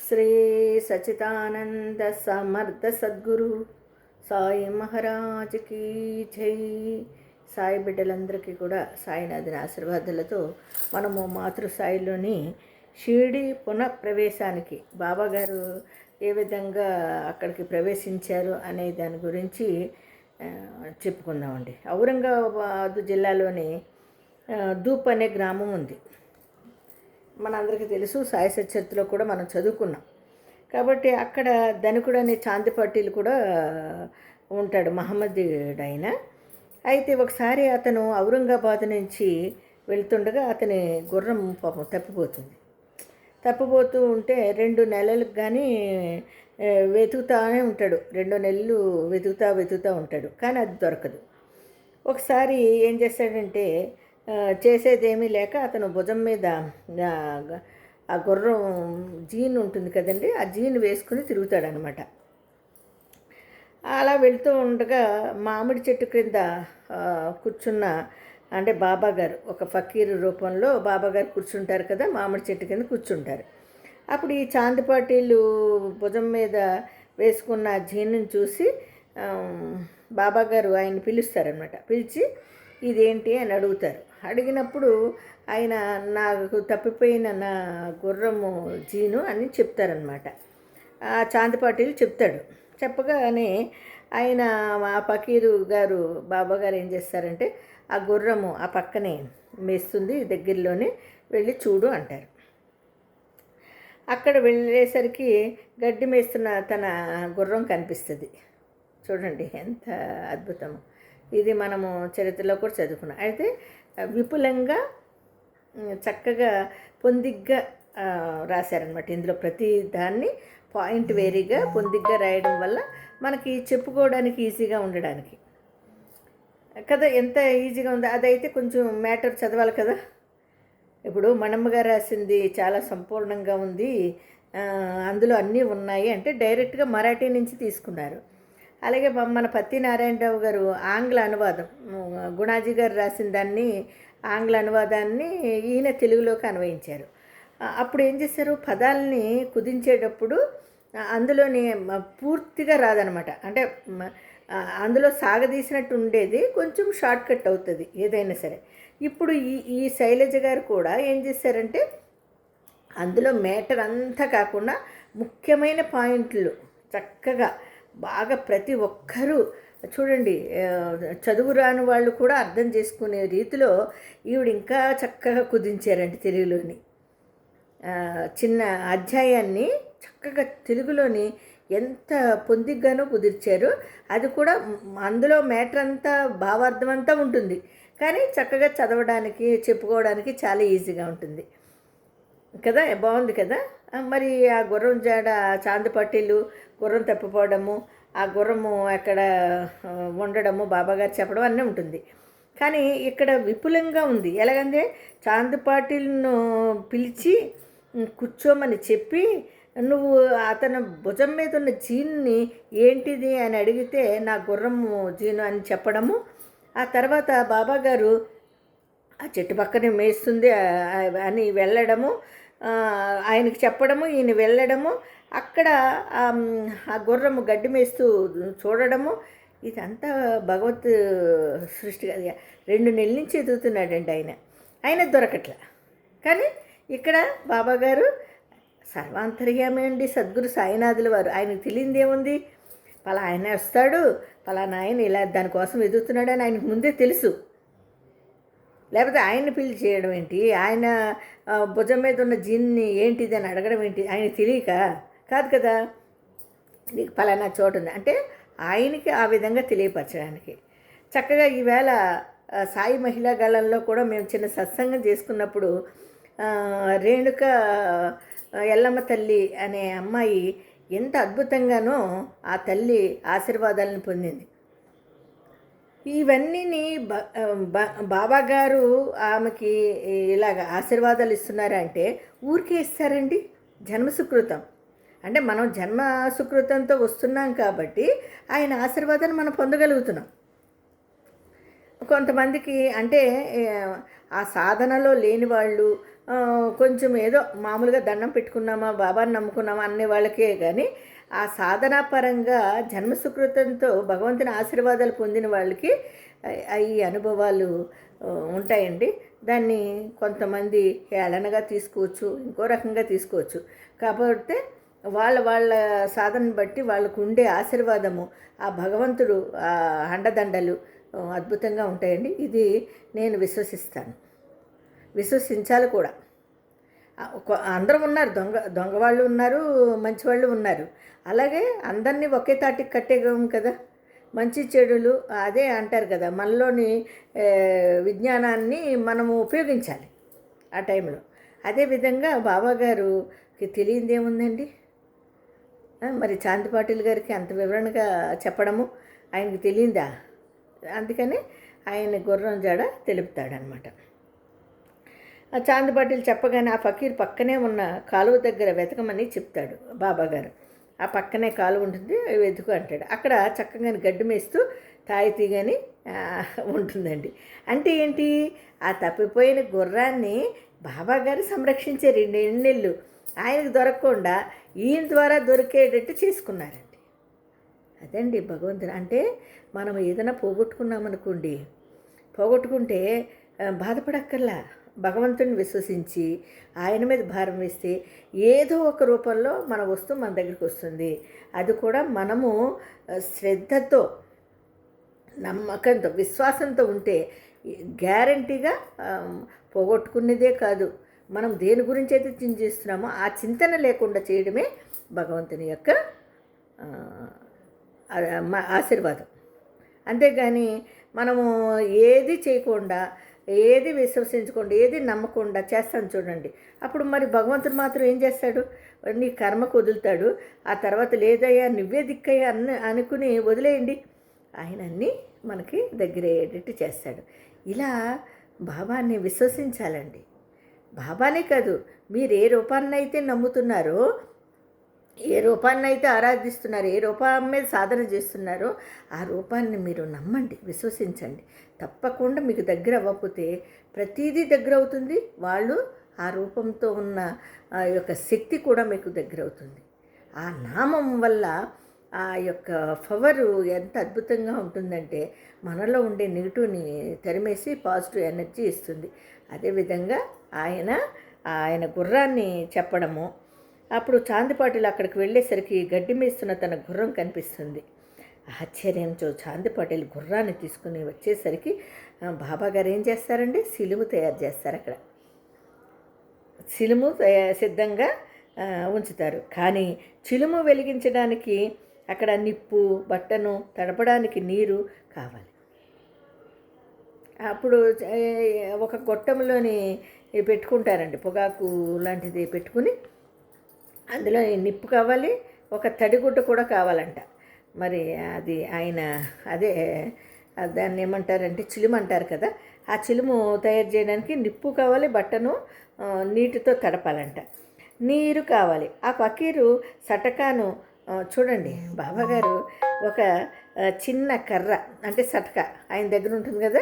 శ్రీ సచిదానంద సమర్థ సద్గురు సాయి మహారాజ్కి జై. సాయి బిడ్డలందరికీ కూడా సాయినాథుని ఆశీర్వాదాలతో మనము మాతృసాయిలోని షిరిడి పునఃప్రవేశానికి బాబాగారు ఏ విధంగా అక్కడికి ప్రవేశించారు అనే దాని గురించి చెప్పుకుందామండి. ఔరంగాబాద్ జిల్లాలోని ధూప్ అనే గ్రామం ఉంది. మనందరికీ తెలుసు, సాయి సచరిత్రలో కూడా మనం చదువుకున్నాం. కాబట్టి అక్కడ ధనికుడు అనే చాంది పట్టీలు కూడా ఉంటాడు, మహమ్మదీయుడైన. అయితే ఒకసారి అతను ఔరంగాబాద్ నుంచి వెళ్తుండగా అతని గుర్రం పాపం తప్పిపోతూ ఉంటే 2 నెలలకు కానీ వెతుకుతానే ఉంటాడు. 2 నెలలు వెతుకుతా ఉంటాడు, కానీ అది దొరకదు. ఒకసారి ఏం చేస్తాడంటే, చేసేదేమీ లేక అతను భుజం మీద ఆ గుర్రం జీన్ ఉంటుంది కదండి, ఆ జీన్ వేసుకుని తిరుగుతాడనమాట. అలా వెళ్తూ ఉండగా మామిడి చెట్టు క్రింద కూర్చున్న, అంటే బాబాగారు ఒక ఫకీరు రూపంలో బాబాగారు కూర్చుంటారు కదా, మామిడి చెట్టు కింద కూర్చుంటారు. అప్పుడు ఈ చాంది పాటీలు భుజం మీద వేసుకున్న జీన్ను చూసి బాబాగారు ఆయన పిలుస్తారనమాట. పిలిచి ఇదేంటి అని అడుగుతారు. అడిగినప్పుడు ఆయన నాకు తప్పిపోయిన నా గుర్రము జీను అని చెప్తారనమాట. ఆ చాందిపాటీలు చెప్తాడు. చెప్పగానే ఆయన ఆ ఫకీరు గారు బాబాగారు ఏం చేస్తారంటే, ఆ గుర్రము ఆ పక్కనే మేస్తుంది, దగ్గరలోనే వెళ్ళి చూడు అంటారు. అక్కడ వెళ్ళేసరికి గడ్డి మేస్తున్న తన గుర్రం కనిపిస్తుంది. చూడండి ఎంత అద్భుతము. ఇది మనము చరిత్రలో కూడా చదువుకున్నాం. అయితే విపులంగా చక్కగా పొందిగ్గా రాశారనమాట. ఇందులో ప్రతి దాన్ని పాయింట్ వేరీగా పొందిగ్గా రాయడం వల్ల మనకి చెప్పుకోవడానికి ఈజీగా ఉండడానికి కదా. ఎంత ఈజీగా ఉందో అదైతే కొంచెం మ్యాటర్ చదవాలి కదా. ఇప్పుడు మనమ్మగారు రాసింది చాలా సంపూర్ణంగా ఉంది, అందులో అన్నీ ఉన్నాయి అంటే డైరెక్ట్గా మరాఠీ నుంచి తీసుకున్నారు. అలాగే మన పత్తి నారాయణరావు గారు ఆంగ్ల అనువాదం, గుణాజీ గారు రాసిన దాన్ని ఆంగ్ల అనువాదాన్ని ఈయన తెలుగులోకి అన్వయించారు. అప్పుడు ఏం చేశారు, పదాలని కుదించేటప్పుడు అందులోని పూర్తిగా రాదనమాట. అంటే అందులో సాగదీసినట్టు ఉండేది, కొంచెం షార్ట్ కట్ అవుతుంది ఏదైనా సరే. ఇప్పుడు ఈ శైలజ గారు కూడా ఏం చేశారంటే, అందులో మేటర్ అంతా కాకుండా ముఖ్యమైన పాయింట్లు చక్కగా బాగా ప్రతి ఒక్కరూ చూడండి, చదువు రాని వాళ్ళు కూడా అర్థం చేసుకునే రీతిలో ఈవిడ ఇంకా చక్కగా కుదించారండి. తెలుగులోని చిన్న అధ్యాయాన్ని చక్కగా తెలుగులోని ఎంత పొందిగ్గానో కుదిర్చారు. అది కూడా అందులో మ్యాటర్ అంతా భావార్థం అంతా ఉంటుంది, కానీ చక్కగా చదవడానికి చెప్పుకోవడానికి చాలా ఈజీగా ఉంటుంది కదా. బాగుంది కదా. మరి ఆ గుర్రం జాడ, చాంది పట్టీలు గుర్రం తప్పిపోవడము, ఆ గుర్రము అక్కడ ఉండడము, బాబాగారు చెప్పడం అన్నీ ఉంటుంది. కానీ ఇక్కడ విపులంగా ఉంది. ఎలాగంటే చాంది పాటీలను పిలిచి కూర్చోమని చెప్పి, నువ్వు అతను భుజం మీద ఉన్న జీన్ని ఏంటిది అని అడిగితే నా గుర్రము జీను అని చెప్పడము. ఆ తర్వాత బాబాగారు ఆ చెట్టు పక్కనే మేస్తుంది అని వెళ్ళడము, ఆయనకి చెప్పడము, ఈయన వెళ్ళడము, అక్కడ ఆ గుర్రము గడ్డి మేస్తూ చూడడము. ఇదంతా భగవత్ సృష్టి కదా. 2 నెలల నుంచి ఎదుగుతున్నాడండి ఆయన దొరకట్లే. కానీ ఇక్కడ బాబాగారు సర్వాంతర్యామి అండి, సద్గురు సాయినాథుల వారు. ఆయనకు తెలియంది ఏముంది, ఆయన వస్తాడు, పలానా ఆయన ఇలా దానికోసం ఎదుగుతున్నాడని ఆయనకు ముందే తెలుసు. లేకపోతే ఆయన్ని పిలిచి చేయడం ఏంటి, ఆయన భుజం మీద ఉన్న జీన్ని ఏంటిది అని అడగడం ఏంటి, ఆయన తెలియక కాదు కదా. నీకు పలానా చోటు ఉంది అంటే ఆయనకి ఆ విధంగా తెలియపరచడానికి. చక్కగా ఈవేళ సాయి మహిళా గళంలో కూడా మేము చిన్న సత్సంగం చేసుకున్నప్పుడు రేణుక ఎల్లమ్మ తల్లి అనే అమ్మాయి ఎంత అద్భుతంగానో ఆ తల్లి ఆశీర్వాదాలను పొందింది. ఇవన్నీ బాబాగారు ఆమెకి ఇలాగ ఆశీర్వాదాలు ఇస్తున్నారంటే ఊరికే ఇస్తారండి. జన్మ సుకృతం అంటే మనం జన్మ సుకృతంతో వస్తున్నాం కాబట్టి ఆయన ఆశీర్వాదాన్ని మనం పొందగలుగుతున్నాం. కొంతమందికి అంటే ఆ సాధనలో లేని వాళ్ళు, కొంచెం ఏదో మామూలుగా దండం పెట్టుకున్నామా బాబాని నమ్ముకున్నామా అనే వాళ్ళకే కానీ ఆ సాధనా పరంగా జన్మ సుకృతంతో భగవంతుని ఆశీర్వాదాలు పొందిన వాళ్ళకి ఈ అనుభవాలు ఉంటాయండి. దాన్ని కొంతమంది హేళనగా తీసుకోవచ్చు, ఇంకో రకంగా తీసుకోవచ్చు. కాకపోతే వాళ్ళ సాధనను బట్టి వాళ్ళకు ఉండే ఆశీర్వాదము, ఆ భగవంతుడు అండదండలు అద్భుతంగా ఉంటాయండి. ఇది నేను విశ్వసిస్తాను, విశ్వసించాలి కూడా. అందరూ ఉన్నారు, దొంగ వాళ్ళు ఉన్నారు, మంచి వాళ్ళు ఉన్నారు. అలాగే అందరినీ ఒకే తాటికి కట్టేగం కదా. మంచి చెడులు అదే అంటారు కదా, మనలోని విజ్ఞానాన్ని మనము ఉపయోగించాలి ఆ టైంలో. అదేవిధంగా బాబాగారుకి తెలియంది ఏముందండి. మరి చాంద్ పాటిల్ గారికి అంత వివరణగా చెప్పడము ఆయనకు తెలియందా? అందుకని ఆయన గుర్రం జాడ తెలుపుతాడనమాట. చాంద్ పాటిల్ చెప్పగానే ఆ ఫకీర్ పక్కనే ఉన్న కాలువ దగ్గర వెతకమని చెప్తాడు బాబాగారు. ఆ పక్కనే కాలువ ఉంటుంది, వెతుకు అంటాడు. అక్కడ చక్కగా గడ్డి మేస్తూ తాయితీగాని ఉంటుందండి. అంటే ఏంటి, ఆ తప్పిపోయిన గుర్రాన్ని బాబాగారు సంరక్షించే 2 నెలలు ఆయనకు దొరకకుండా ఈయన ద్వారా దొరికేటట్టు చేసుకున్నారండి. అదండి భగవంతుడు అంటే. మనం ఏదైనా పోగొట్టుకున్నామనుకోండి, పోగొట్టుకుంటే బాధపడక్కర్లా. భగవంతుని విశ్వసించి ఆయన మీద భారం వేస్తే ఏదో ఒక రూపంలో మన వస్తువు మన దగ్గరికి వస్తుంది. అది కూడా మనము శ్రద్ధతో, నమ్మకంతో, విశ్వాసంతో ఉంటే గ్యారంటీగా పోగొట్టుకునేదే కాదు, మనం దేని గురించి అయితే చింతిస్తున్నామో ఆ చింతన లేకుండా చేయడమే భగవంతుని యొక్క ఆశీర్వాదం. అంతేగాని మనము ఏది చేయకుండా, ఏది విశ్వసించకుండా, ఏది నమ్మకుండా చేస్తాను చూడండి, అప్పుడు మరి భగవంతుడు మాత్రం ఏం చేస్తాడు, నీ కర్మకు వదులుతాడు. ఆ తర్వాత లేదయ్యా నువ్వే దిక్కయ్యా అనుకుని వదిలేయండి, ఆయన అన్నీ మనకి దగ్గరయ్యేటట్టు చేస్తాడు. ఇలా బాబాని విశ్వసించాలండి. బాబానే కాదు, మీరు ఏ రూపాన్నైతే నమ్ముతున్నారో, ఏ రూపాన్నైతే ఆరాధిస్తున్నారో, ఏ రూపం మీద సాధన చేస్తున్నారో ఆ రూపాన్ని మీరు నమ్మండి, విశ్వసించండి. తప్పకుండా మీకు దగ్గర అవ్వకపోతే ప్రతిదీ దగ్గర అవుతుంది. వాళ్ళు ఆ రూపంతో ఉన్న ఆ యొక్క శక్తి కూడా మీకు దగ్గర అవుతుంది. ఆ నామం వల్ల ఆ యొక్క పవరు ఎంత అద్భుతంగా ఉంటుందంటే మనలో ఉండే నెగిటివ్ని తరిమేసి పాజిటివ్ ఎనర్జీ ఇస్తుంది. అదేవిధంగా ఆయన గుర్రాన్ని చెప్పడము. అప్పుడు చాంద్ పాటిల్ అక్కడికి వెళ్ళేసరికి గడ్డి మేస్తున్న తన గుర్రం కనిపిస్తుంది. ఆశ్చర్యంతో చాంద్ పాటిల్ గుర్రాన్ని తీసుకుని వచ్చేసరికి బాబాగారు ఏం చేస్తారండి, సిలుము తయారు చేస్తారు. అక్కడ సిలుము సిద్ధంగా ఉంచుతారు. కానీ చిలుము వెలిగించడానికి అక్కడ నిప్పు, బట్టను తడపడానికి నీరు కావాలి. అప్పుడు ఒక గొట్టంలోని పెట్టుకుంటారండి, పొగాకు లాంటిది పెట్టుకుని అందులో నిప్పు కావాలి, ఒక తడిగుడ్డ కూడా కావాలంట. మరి అది ఆయన అదే దాన్ని ఏమంటారంటే చిలుము అంటారు కదా, ఆ చిలుము తయారు చేయడానికి నిప్పు కావాలి, బట్టను నీటితో తడపాలంట, నీరు కావాలి. ఆ ఫకీరు సటకాను చూడండి, బాబాగారు ఒక చిన్న కర్ర అంటే సటక ఆయన దగ్గర ఉంటుంది కదా,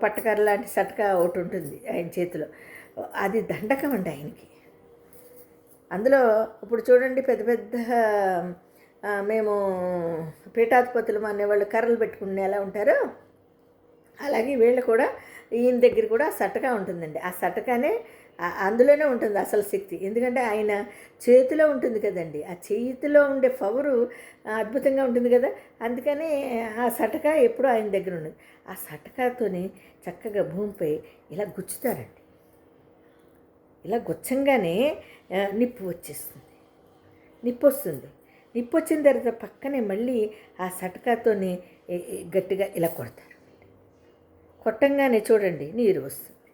పట్టకర్ర లాంటి సటక ఒకటి ఉంటుంది ఆయన చేతిలో, అది దండకం అండి ఆయనకి. అందులో ఇప్పుడు చూడండి పెద్ద పెద్ద మేము పీఠాధిపతులు అనేవాళ్ళు కర్రలు పెట్టుకుని ఎలా ఉంటారో అలాగే వీళ్ళు కూడా, ఈయన దగ్గర కూడా సటకా ఉంటుందండి. ఆ సటకానే అందులోనే ఉంటుంది అసలు శక్తి. ఎందుకంటే ఆయన చేతిలో ఉంటుంది కదండి, ఆ చేతిలో ఉండే పవరు అద్భుతంగా ఉంటుంది కదా. అందుకని ఆ సటకా ఎప్పుడూ ఆయన దగ్గర ఉన్నది. ఆ సటకాతోని చక్కగా భూమిపై ఇలా గుచ్చుతారండి. ఇలా గుచ్చంగానే నిప్పు వచ్చేస్తుంది, నిప్పు వస్తుంది. నిప్పు వచ్చిన తర్వాత పక్కనే మళ్ళీ ఆ సటకాతోని గట్టిగా ఇలా కొడతారు. కొట్టంగానే చూడండి నీరు వస్తుంది,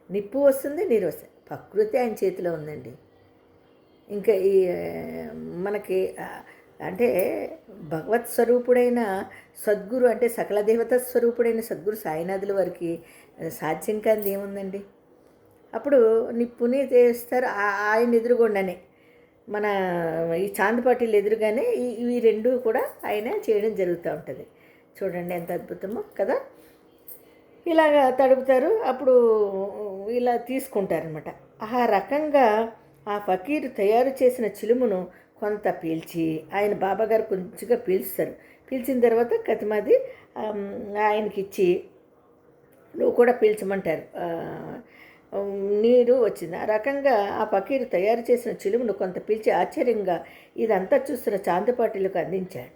నిప్పు వస్తుంది, నీరు వస్తుంది. ప్రకృతి ఆయన చేతిలో ఉందండి. ఇంకా ఈ మనకి అంటే భగవత్ స్వరూపుడైన సద్గురు అంటే సకల దేవత స్వరూపుడైన సద్గురు సాయినాథుల వారికి సాధ్యం కానిది ఏముందండి. అప్పుడు నిప్పుని చేస్తారు ఆయన ఎదురుగుండానే, మన ఈ చాంద్ పాటిల్ ఎదురుగానే ఇవి రెండు కూడా ఆయన చేయడం జరుగుతూ ఉంటుంది. చూడండి ఎంత అద్భుతమో కదా. ఇలాగా తడుపుతారు. అప్పుడు ఇలా తీసుకుంటారనమాట. ఆ రకంగా ఆ ఫకీరు తయారు చేసిన చిలుమును కొంత పీల్చి ఆయన బాబాగారు కొంచెంగా పీల్చుతారు. పీల్చిన తర్వాత కతిమది ఆయనకిచ్చి నువ్వు కూడా పీల్చమంటారు. నీరు వచ్చింది. ఆ రకంగా ఆ ఫకీరు తయారు చేసిన చిలుమును కొంత పీల్చి ఆశ్చర్యంగా ఇదంతా చూస్తున్న చాందిపాటిలకు అందించాడు.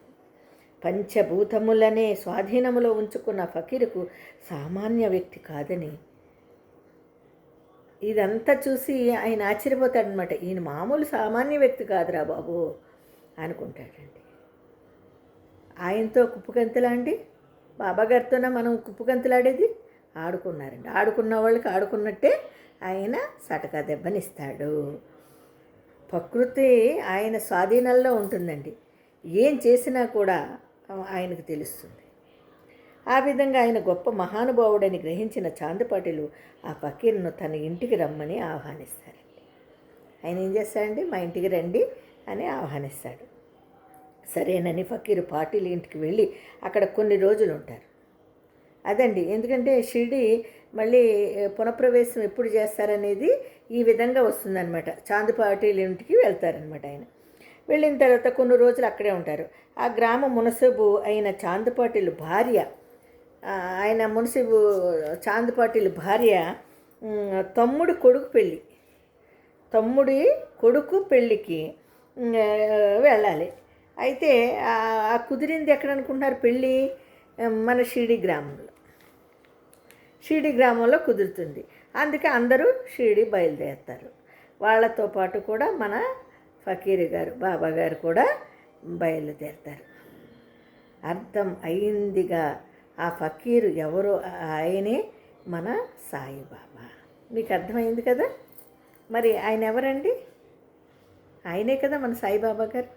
పంచభూతములనే స్వాధీనములో ఉంచుకున్న ఫకీరుకు సామాన్య వ్యక్తి కాదని ఇదంతా చూసి ఆయన ఆశ్చర్యపోతాడనమాట. ఈయన మామూలు సామాన్య వ్యక్తి కాదురా బాబు అనుకుంటాడండి. ఆయనతో కుప్పగంతులా అండి? బాబాగారితోనే మనం కుప్పగంతులాడేది? ఆడుకున్నారండి. ఆడుకున్న వాళ్ళకి ఆడుకున్నట్టే ఆయన సటకా దెబ్బనిస్తాడు. ప్రకృతి ఆయన స్వాధీనంలో ఉంటుందండి. ఏం చేసినా కూడా ఆయనకు తెలుస్తుంది. ఆ విధంగా ఆయన గొప్ప మహానుభావుడని గ్రహించిన చాందపాటిలు ఆ ఫకీర్ను తన ఇంటికి రమ్మని ఆహ్వానిస్తారండి. ఆయన ఏం చేస్తాడండి? మా ఇంటికి రండి అని ఆహ్వానిస్తాడు. సరేనని ఫకీరు పాటిల్ ఇంటికి వెళ్ళి అక్కడ కొన్ని రోజులు ఉంటారు. అదండి, ఎందుకంటే షిరిడి మళ్ళీ పునఃప్రవేశం ఎప్పుడు చేస్తారనేది ఈ విధంగా వస్తుందన్నమాట. చాందపాటిల్ ఇంటికి వెళ్తారనమాట ఆయన. వెళ్ళిన తర్వాత కొన్ని రోజులు అక్కడే ఉంటారు. ఆ గ్రామ మునసబు అయిన చాందపాటిల్ భార్య, ఆయన మునసబు చాందపాటిల్ భార్య తమ్ముడి కొడుకు పెళ్ళికి వెళ్ళాలి. అయితే ఆ కుదిరింది ఎక్కడ అనుకుంటున్నారు పెళ్ళి? మన షిరిడి గ్రామంలో కుదురుతుంది. అందుకే అందరూ షిరిడి బయలుదేరుతారు. వాళ్ళతో పాటు కూడా మన ఫకీరు గారు బాబాగారు కూడా బయలుదేరుతారు. అర్థం అయిందిగా ఆ ఫకీరు ఎవరో, ఆయనే మన సాయిబాబా. మీకు అర్థమైంది కదా? మరి ఆయన ఎవరండి? ఆయనే కదా మన సాయిబాబా గారు.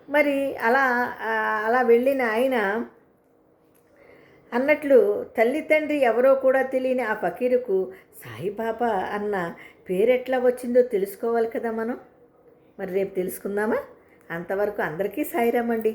మరి అలా వెళ్ళిన ఆయన అన్నట్లు తల్లి తండ్రి ఎవరో కూడా తెలియని ఆ ఫకీరుకు సాయిబాబా అన్న పేరెట్లా వచ్చిందో తెలుసుకోవాలి కదా మనం. మరి రేపు తెలుసుకుందామా? అంతవరకు అందరికీ సాయిరామండి.